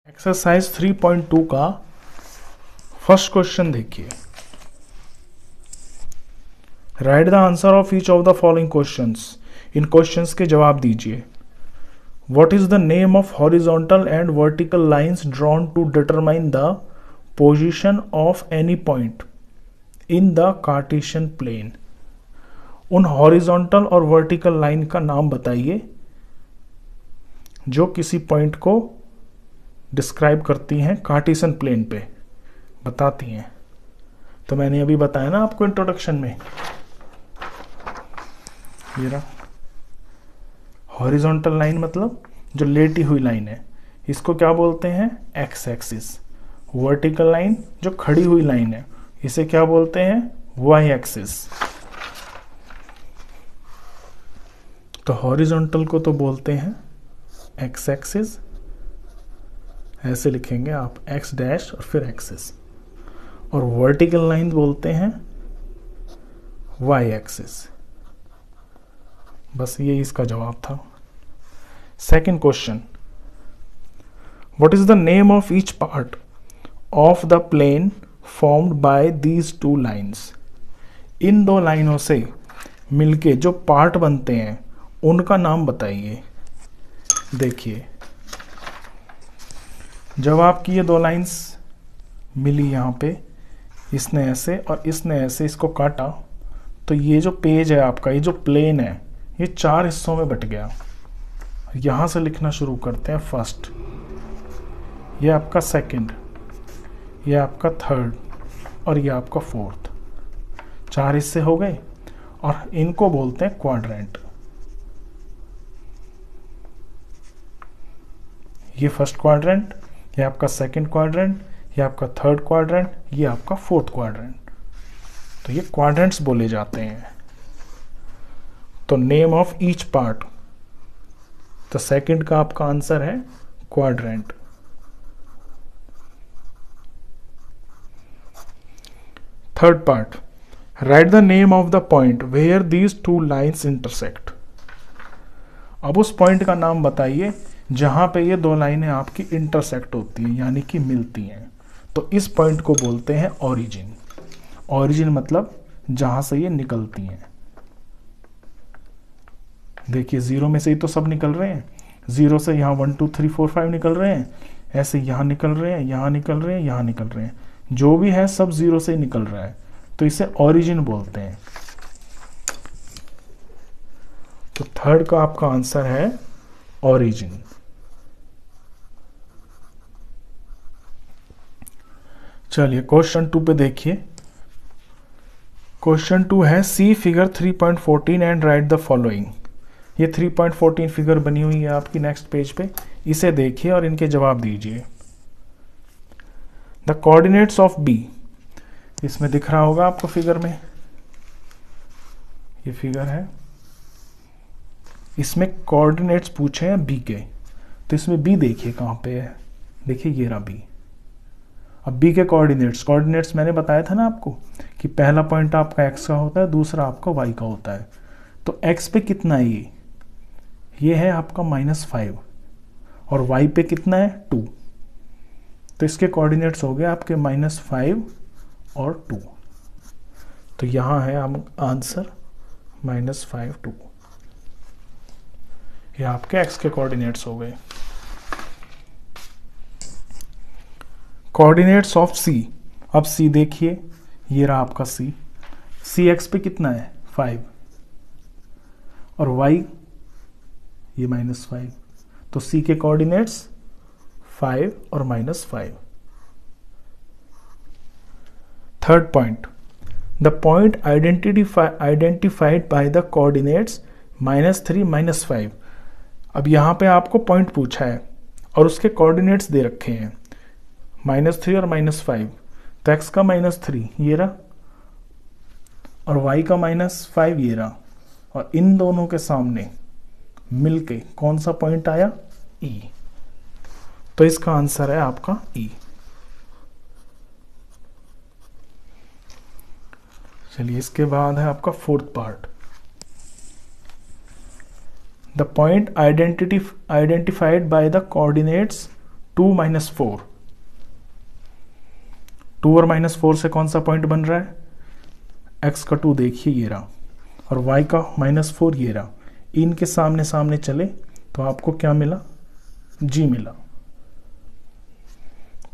Exercise 3.2 का first question देखिए। Write the answer of each of the following questions. इन questions के जवाब दीजिए। What is the name of horizontal and vertical lines drawn to determine the position of any point in the Cartesian plane. उन horizontal और vertical line का नाम बताइए जो किसी पॉइंट को डिस्क्राइब करती हैं कार्टेशियन प्लेन पे, बताती हैं। तो मैंने अभी बताया ना आपको इंट्रोडक्शन में, ये रहा हॉरिजॉन्टल लाइन मतलब जो लेटी हुई लाइन है, इसको क्या बोलते हैं? X axis. वर्टिकल लाइन जो खड़ी हुई लाइन है, इसे क्या बोलते हैं? Y axis. तो हॉरिजॉन्टल को तो बोलते हैं एक्स एक्सिस, ऐसे लिखेंगे आप एक्स डैश और फिर एक्सिस, और वर्टिकल लाइन बोलते हैं वाई एक्सिस। बस ये इसका जवाब था। Second question, what is the name of each part of the plane formed by these two lines. इन दो लाइनों से मिलके जो पार्ट बनते हैं उनका नाम बताइए। देखिए, जब आपकी ये दो लाइंस मिली यहाँ पे, इसने ऐसे और इसने ऐसे इसको काटा, तो ये जो पेज है आपका, ये जो प्लेन है, ये चार हिस्सों में बट गया। यहाँ से लिखना शुरू करते हैं। फर्स्ट, ये आपका सेकंड, ये आपका थर्ड और ये आपका फोर्थ। चार हिस्से हो गए और इनको बोलते हैं क्वाड्रेंट। ये फर्स्ट क्वाड्रेंट, ये आपका सेकंड क्वाड्रेंट, ये आपका थर्ड क्वाड्रेंट, ये आपका फोर्थ क्वाड्रेंट। तो ये क्वाड्रेंट्स बोले जाते हैं। तो नेम ऑफ ईच पार्ट, तो सेकंड का आपका आंसर है quadrant. Third part, write the name of the point where these two lines intersect. अब उस पॉइंट का नाम बताइए जहां पे ये दो लाइनें आपकी इंटरसेक्ट होती हैं, यानी कि मिलती हैं। तो इस पॉइंट को बोलते हैं ओरिजिन। ओरिजिन मतलब जहां से ये निकलती हैं। देखिए, जीरो में से ही तो सब निकल रहे हैं। जीरो से यहाँ 1 2 3 4 5 निकल रहे हैं, ऐसे यहाँ निकल रहे हैं, यहाँ निकल रहे हैं, यहाँ निकल रहे हैं। जो भी है सब जीरो से ही निकल रहा है, तो इसे ओरिजिन बोलते हैं। तो थर्ड का आपका आंसर है ओरिजिन। चलिए क्वेश्चन 2 पे देखिए। क्वेश्चन 2 है see figure 3.14 and write the following. ये 3.14 फिगर बनी हुई है आपकी नेक्स्ट पेज पे। इसे देखिए और इनके जवाब दीजिए। द कोऑर्डिनेट्स ऑफ बी, इसमें दिख रहा होगा आपको फिगर में, ये फिगर है। इसमें कोऑर्डिनेट्स पूछे हैं बी के, तो इसमें बी देखिए कहाँ पे है। देखिए ये रहा बी। अब बी के कोऑर्डिनेट्स मैंने बताया था ना आपको कि पहला पॉइंट आपका एक्स का होता है, दूसरा आपका वाई का होता है। तो एक्स पे कितना है? ये है आपका -5 और वाई पे कितना है? 2। तो इसके कोऑर्डिनेट्स हो गए आपके -5 और 2। तो यहाँ है आंसर -5 2। ये आपके एक्स के कोऑर्डिनेट्स हो गए। कोऑर्डिनेट्स ऑफ सी, अब सी देखिए, ये रहा आपका सी। सी एक्स पे कितना है? 5 और वाई ये -5। तो सी के कोऑर्डिनेट्स 5 और -5। Third point, the point identified by the coordinates -3 -5। अब यहाँ पे आपको पॉइंट पूछा है और उसके कोऑर्डिनेट्स दे रखे हैं -3 और -5। तो एक्स का -3 ये रहा और वाई का -5 ये रहा, और इन दोनों के सामने मिलके कौन सा पॉइंट आया? ई। तो इसका आंसर है आपका ई। चलिए, इसके बाद है आपका fourth part. The point identified by the coordinates 2 minus 4, 2 और माइनस 4 से कौन सा पॉइंट बन रहा है? x का 2 देखिए ये रहा, और y का -4 ये रहा। इनके सामने सामने चले तो आपको क्या मिला? g मिला।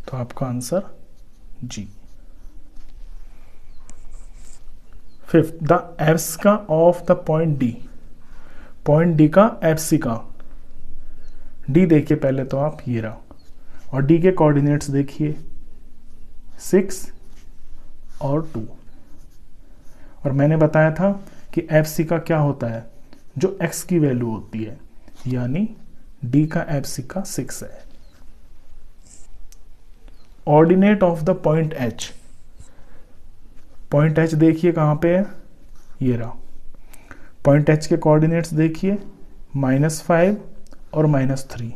तो आपका answer g। Fifth, the abscissa of the point D, point D का एब्सिका, डी देखिए पहले तो आप, ये रहा, और डी के कोऑर्डिनेट्स देखिए 6 और 2। और मैंने बताया था कि एब्सिका क्या होता है? जो x की वैल्यू होती है, यानी d का एब्सिका 6 है। Ordinate of the point h, point h देखिए कहां पे है, ये रहा। पॉइंट h के कोऑर्डिनेट्स देखिए -5 और -3।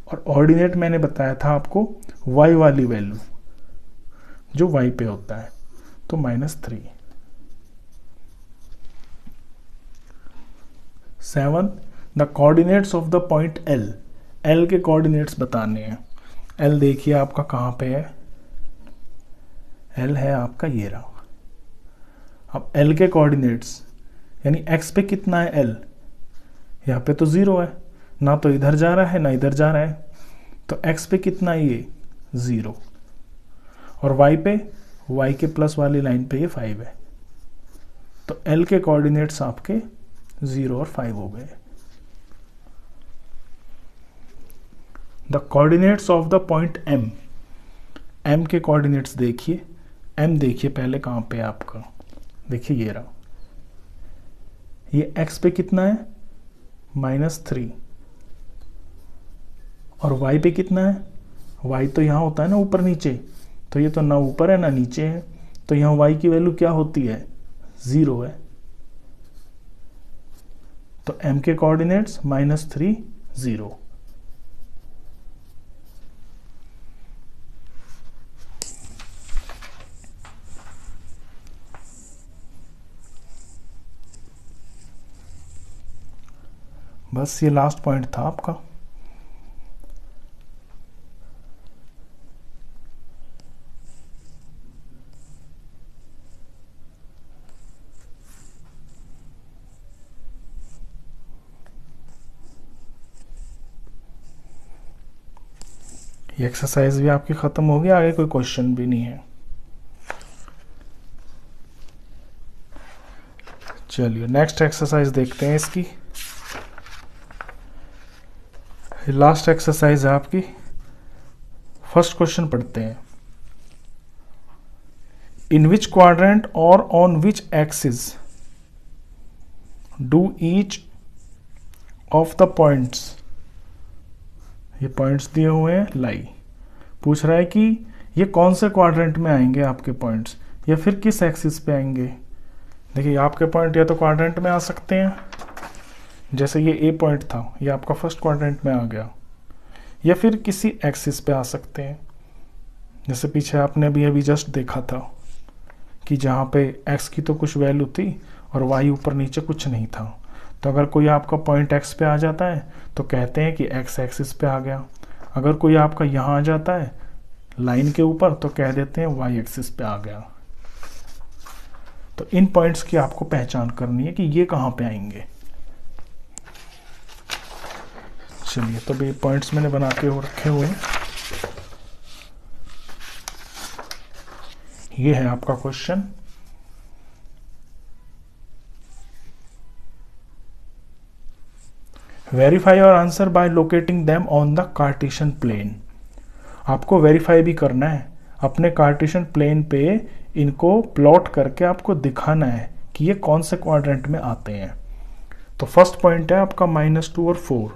और ऑर्डिनेट मैंने बताया था आपको y वाली वैल्यू जो y पे होता है, तो -3। 7, the coordinates of the point L, L के कोऑर्डिनेट्स बताने हैं। L देखिए आपका कहाँ पे है, L है आपका ये रहा। अब L के कोऑर्डिनेट्स यानी x पे कितना है L, यहाँ पे तो 0 है, ना तो इधर जा रहा है ना इधर जा रहा है, तो x पे कितना है ये 0, और y पे, y के प्लस वाली लाइन पे ये 5 है। तो L के कोऑर्डिनेट्स आपके 0 और 5 हो गए। The coordinates of the point M, M के कोऑर्डिनेट्स देखिए, M देखिए पहले कहाँ पे है आपका, देखिए ये रहा। ये x पे कितना है -3, और y पे कितना है, y तो यहाँ होता है ना ऊपर नीचे, तो ये तो ना ऊपर है ना नीचे है, तो यहाँ y की वैल्यू क्या होती है 0 है। तो m के कोऑर्डिनेट्स -3 0। बस ये लास्ट पॉइंट था आपका। ये एक्सरसाइज भी आपकी खत्म होगी, आगे कोई क्वेश्चन भी नहीं है। चलिए नेक्स्ट एक्सरसाइज देखते हैं इसकी। लास्ट एक्सरसाइज है आपकी। फर्स्ट क्वेश्चन पढ़ते हैं। इन विच क्वाड्रेंट और on which axis do each of the points, ये पॉइंट्स दिए हुए हैं लाई, पूछ रहा है कि ये कौन से क्वाड्रेंट में आएंगे आपके पॉइंट्स, या फिर किस एक्सिस पे आएंगे। देखिए आपके पॉइंट या तो क्वाड्रेंट में आ सकते हैं, जैसे ये ए पॉइंट था, ये आपका फर्स्ट क्वाड्रेंट में आ गया, या फिर किसी एक्सिस पे आ सकते हैं, जैसे पीछे आपने भी अभी जस्ट देखा था कि जहाँ पे एक्स की तो कुछ वैल्यू थी और वाई ऊपर नीचे कुछ नहीं था। तो अगर कोई आपका पॉइंट एक्स पे आ जाता है तो कहते हैं कि एक्स एक्सिस पे आ गया। अगर कोई आपका यहाँ आ जाता है लाइन के ऊपर तो कह देते हैं वाई एक्सिस पे आ गया। तो इन पॉइंट्स की आपको पहचान करनी है कि ये कहाँ पे आएंगे। चलिए तो ये पॉइंट्स मैंने बना के रखे हुए हैं। ये है आपका क्वेश्चन। वेरीफाई और answer by locating them on the Cartesian plane. आपको वेरीफाई भी करना है, अपने कार्टेशियन प्लेन पे इनको प्लॉट करके आपको दिखाना है कि ये कौन से क्वाड्रेंट में आते हैं। तो फर्स्ट पॉइंट है आपका -2 और 4।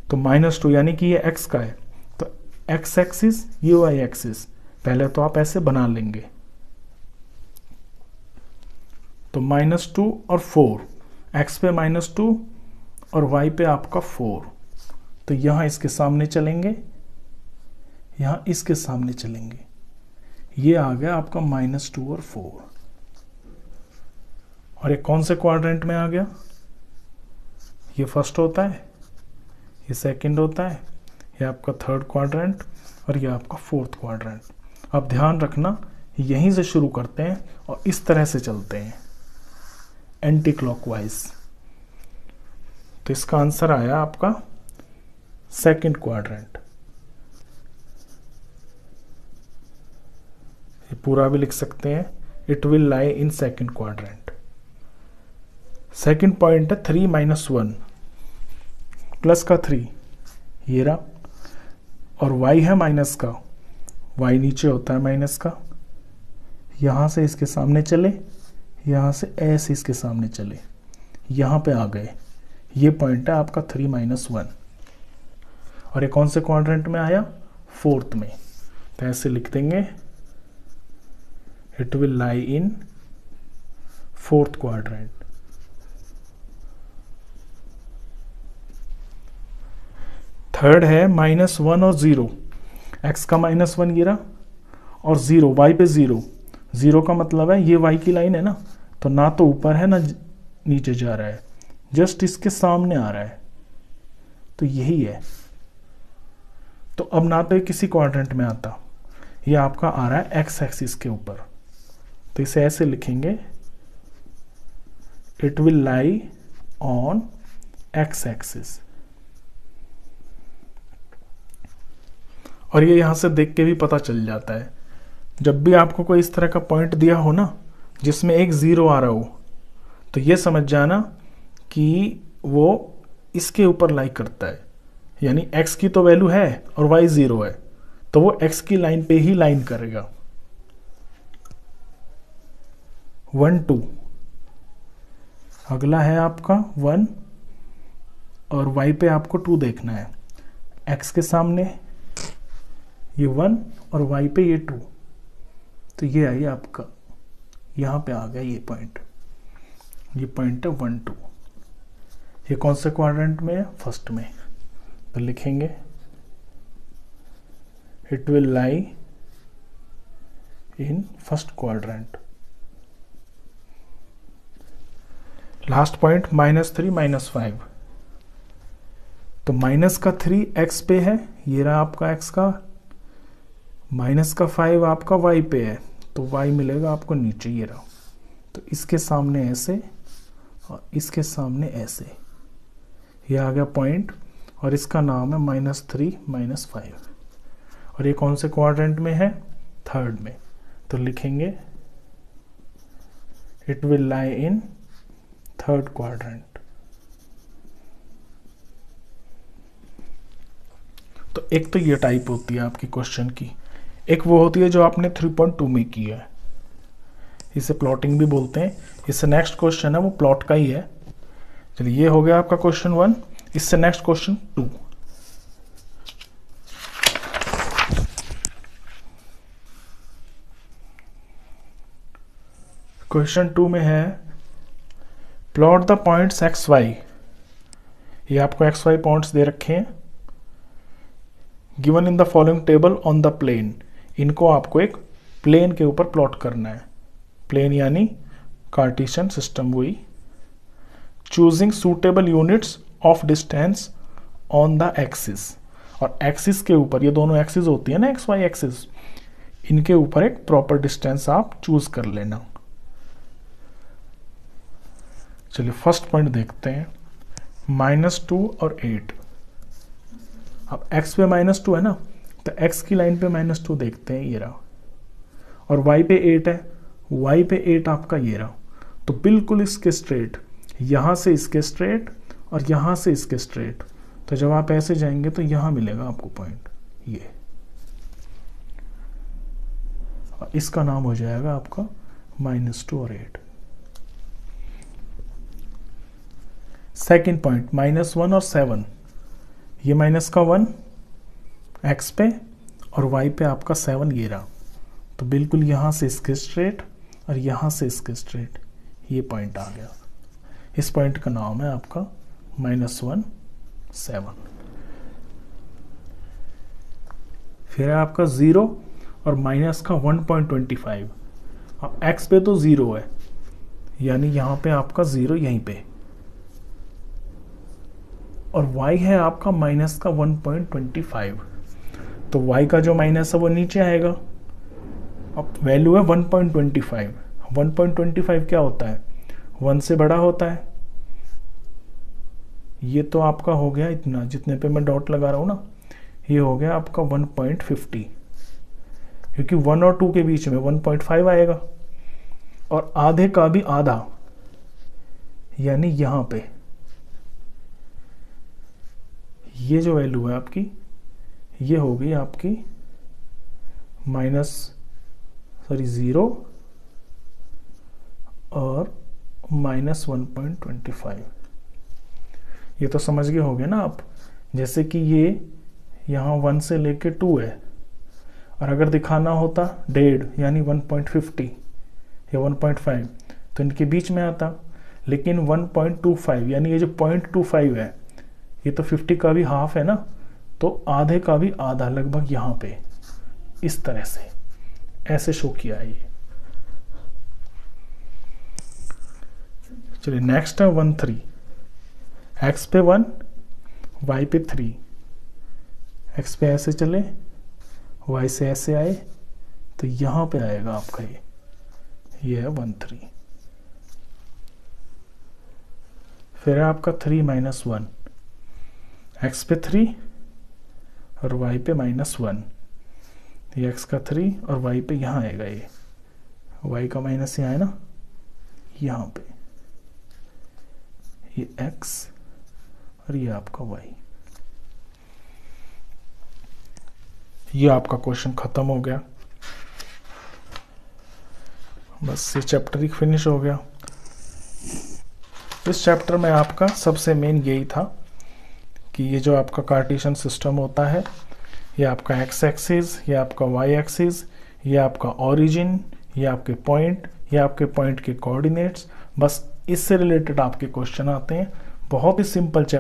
तो -2 यानी कि ये x का है, तो x एक्सिस ये y एक्सिस, पहले तो आप ऐसे बना लेंगे। तो -2 और 4, x पे -2 और y पे आपका 4, तो यहां इसके सामने चलेंगे, यहां इसके सामने चलेंगे। ये आ गया आपका -2 और 4। और ये कौन से क्वाड्रेंट में आ गया, ये फर्स्ट होता है, ये सेकंड होता है, ये आपका थर्ड क्वाड्रेंट और ये आपका फोर्थ क्वाड्रेंट। अब ध्यान रखना यहीं से शुरू करते हैं और इस तरह से चलते हैं एंटी क्लॉकवाइज। तो इसका आंसर आया आपका सेकंड क्वाड्रेंट। ये पूरा भी लिख सकते हैं, it will lie in second quadrant. Second point है 3 - 1 प्लस का 3 ये रहा, और y है माइनस का, y नीचे होता है माइनस का। यहां से इसके सामने चले, यहां से ऐसे इसके सामने चले, यहां पे आ गए। ये पॉइंट है आपका 3 - 1 और ये कौन से क्वाड्रेंट में आया? फोर्थ में। तो ऐसे लिख देंगे, it will lie in fourth quadrant. Third है -1 और 0। x का -1 गिरा और 0, y पे 0। 0 का मतलब है ये y की लाइन है ना, तो ना तो ऊपर है ना नीचे जा रहा है, जस्ट इसके सामने आ रहा है, तो यही है। तो अब ना तो ये किसी क्वाड्रेंट में आता, ये आपका आ रहा है x एक्सिस के ऊपर। तो इसे ऐसे लिखेंगे, it will lie on x axis. और ये यहां से देख के भी पता चल जाता है, जब भी आपको कोई इस तरह का पॉइंट दिया हो ना जिसमें एक 0 आ रहा हो, तो ये समझ जाना कि वो इसके ऊपर लाई करता है। यानी x की तो वैल्यू है और y 0 है, तो वो x की लाइन पे ही लाइन करेगा। 1 2 अगला है आपका 1 और y पे आपको 2 देखना है। x के सामने ये 1 और y पे ये 2, तो ये आई आपका, यहाँ पे आ गया ये पॉइंट है 1 2। ये कौन से क्वाड्रेंट में है? फर्स्ट में। तो लिखेंगे, it will lie in first quadrant. Last point -3 - 5। तो माइनस का 3 x पे है, ये रहा आपका x का, माइनस का 5 आपका y पे है, तो y मिलेगा आपको नीचे, ये रहा। तो इसके सामने ऐसे और इसके सामने ऐसे, ये आ गया पॉइंट, और इसका नाम है -3 - 5। और ये कौन से क्वाड्रेंट में है? थर्ड में। तो लिखेंगे, it will lie in third quadrant. तो एक तो ये टाइप होती है आपकी क्वेश्चन की, एक वो होती है जो आपने 3.2 में की है, इसे प्लॉटिंग भी बोलते हैं। इससे नेक्स्ट क्वेश्चन है वो प्लॉट का ही है। चलिए, ये हो गया आपका क्वेश्चन 1। इससे नेक्स्ट क्वेश्चन 2। क्वेश्चन 2 में है, plot the points x y. ये आपको एक्स वाई पॉइंट्स दे रखे हैं, given in the following table on the plane. इनको आपको एक प्लेन के ऊपर प्लॉट करना है। प्लेन यानी कार्टेशियन सिस्टम वही। Choosing suitable units of distance on the axis. और एक्सिस के ऊपर, ये दोनों एक्सिस होती है ना, एक्स वाई एक्सिस, इनके ऊपर एक प्रॉपर डिस्टेंस आप चूज कर लेना। चलिए फर्स्ट पॉइंट देखते हैं, -2 और 8। अब x पे -2 है ना, तो x की लाइन पे -2 देखते हैं, ये रहा। और y पे 8 है, y पे 8 आपका ये रहा। तो बिल्कुल इसके स्ट्रेट, यहां से इसके स्ट्रेट और यहां से इसके स्ट्रेट। तो जब आप ऐसे जाएंगे तो यहां मिलेगा आपको पॉइंट ये, और इसका नाम हो जाएगा आपका -2 और 8। सेकेंड पॉइंट -1 और 7। ये माइनस का 1 x पे और y पे आपका 7 ये रहा। तो बिल्कुल यहां से इसके स्ट्रेट और यहां से इसके स्ट्रेट, ये पॉइंट आ गया। इस पॉइंट का नाम है आपका -1 7। फिर है आपका 0 और माइनस का 1.25। अब x पे तो 0 है, यानी यहां पे आपका 0 यहीं पे, और y है आपका माइनस का 1.25, तो y का जो माइनस है वो नीचे आएगा। अब वैल्यू है 1.25, 1.25 क्या होता है, 1 से बड़ा होता है। ये तो आपका हो गया इतना, जितने पे मैं डॉट लगा रहा हूँ ना, ये हो गया आपका 1.50, क्योंकि 1 और 2 के बीच में 1.5 आएगा, और आधे का भी आधा यानी यहां पे ये जो वैल्यू है आपकी, ये हो गई आपकी -0 और -1.25। ये तो समझ गए होगे ना आप। जैसे कि ये यहाँ 1 से लेके 2 है, और अगर दिखाना होता 1.5 यानी 1.50 या 1.5 तो इनके बीच में आता, लेकिन 1.25 यानी ये जो 0.25 है, ये तो 50 का भी हाफ है ना, तो आधे का भी आधा लगभग यहाँ पे इस तरह से ऐसे शो किया है ये। चलिए नेक्स्ट है 1 3, x पे 1, y पे 3, x पे ऐसे चले, y से ऐसे आए, तो यहां पे आएगा आपका ये है 1 3। फिर है आपका 3 -1, x पे 3 और y पे -1, ये x का 3 और y पे यहाँ आएगा, ये y का माइनस यहाँ है ना, यहाँ पे ये x और ये आपका y। ये आपका क्वेश्चन खत्म हो गया, बस ये चैप्टर ही फिनिश हो गया। इस चैप्टर में आपका सबसे मेन यही था कि ये जो आपका कार्टेशियन सिस्टम होता है, ये आपका x एक्सिस, ये आपका y एक्सिस, ये आपका ओरिजिन, ये आपके पॉइंट, ये आपके पॉइंट के कोऑर्डिनेट्स, बस इससे रिलेटेड आपके क्वेश्चन आते हैं। बहुत ही सिंपल चैप्टर।